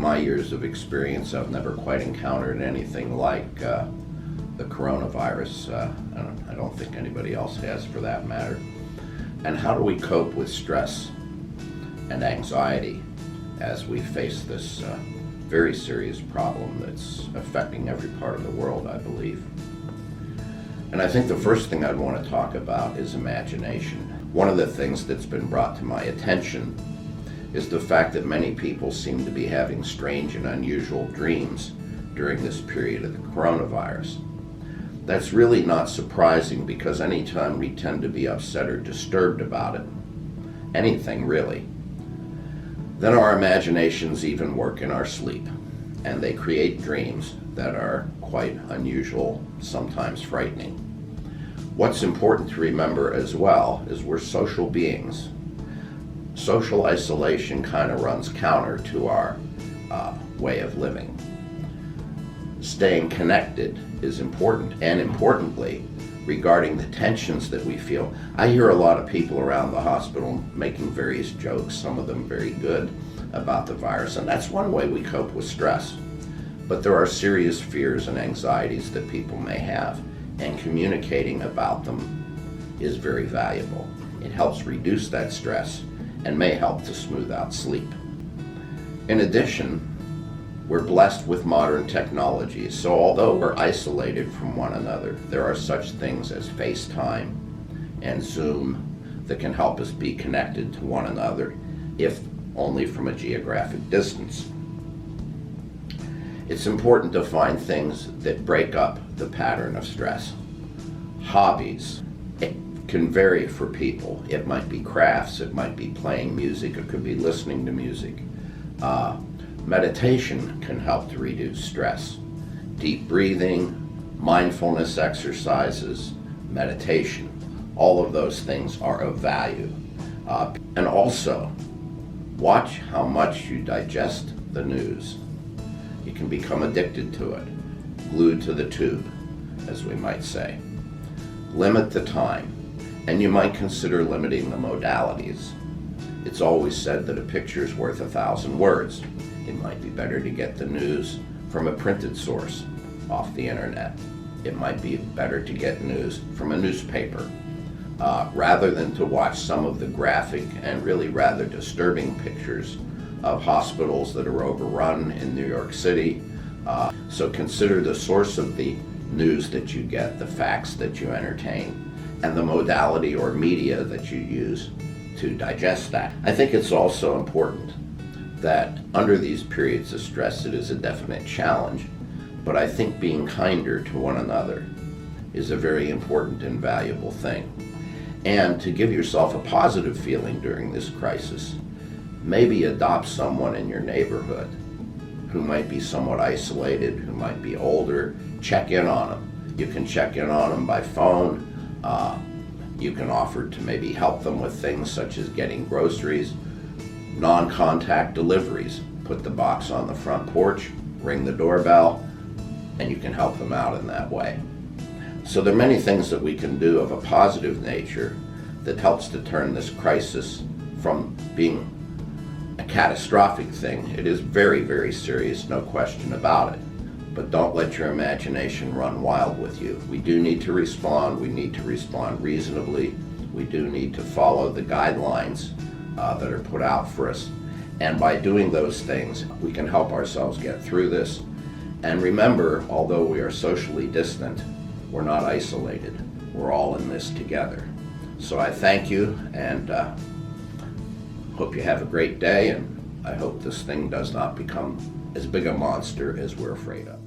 my years of experience, I've never quite encountered anything like the coronavirus. I don't think anybody else has, for that matter. And how do we cope with stress and anxiety as we face this very serious problem that's affecting every part of the world, I believe? And I think the first thing I'd want to talk about is imagination. One of the things that's been brought to my attention is the fact that many people seem to be having strange and unusual dreams during this period of the coronavirus. That's really not surprising, because anytime we tend to be upset or disturbed about it, anything really, then our imaginations even work in our sleep, and they create dreams that are quite unusual, sometimes frightening. What's important to remember as well is we're social beings. Social isolation kind of runs counter to our way of living. Staying connected is important, and importantly, regarding the tensions that we feel. I hear a lot of people around the hospital making various jokes, some of them very good, about the virus, and that's one way we cope with stress. But there are serious fears and anxieties that people may have, and communicating about them is very valuable. It helps reduce that stress and may help to smooth out sleep. In addition, we're blessed with modern technologies, so although we're isolated from one another, there are such things as FaceTime and Zoom that can help us be connected to one another, if only from a geographic distance. It's important to find things that break up the pattern of stress. Hobbies. It can vary for people. It might be crafts, it might be playing music, it could be listening to music. Meditation can help to reduce stress. Deep breathing, mindfulness exercises, meditation, all of those things are of value. And also, watch how much you digest the news. You can become addicted to it, glued to the tube, as we might say. Limit the time, and you might consider limiting the modalities. It's always said that a picture is worth 1,000 words. It might be better to get the news from a printed source off the internet. It might be better to get news from a newspaper, rather than to watch some of the graphic and really rather disturbing pictures of hospitals that are overrun in New York City. So consider the source of the news that you get, the facts that you entertain, and the modality or media that you use to digest that. I think it's also important that under these periods of stress, it is a definite challenge, but I think being kinder to one another is a very important and valuable thing. And to give yourself a positive feeling during this crisis, maybe adopt someone in your neighborhood who might be somewhat isolated, who might be older. Check in on them. You can check in on them by phone. You can offer to maybe help them with things such as getting groceries, non-contact deliveries. Put the box on the front porch, ring the doorbell, and you can help them out in that way. So there are many things that we can do of a positive nature that helps to turn this crisis from being a catastrophic thing. It is very, very serious, no question about it. But don't let your imagination run wild with you. We do need to respond. We need to respond reasonably. We do need to follow the guidelines that are put out for us. And by doing those things, we can help ourselves get through this. And remember, although we are socially distant, we're not isolated. We're all in this together. So I thank you, and hope you have a great day, and I hope this thing does not become as big a monster as we're afraid of.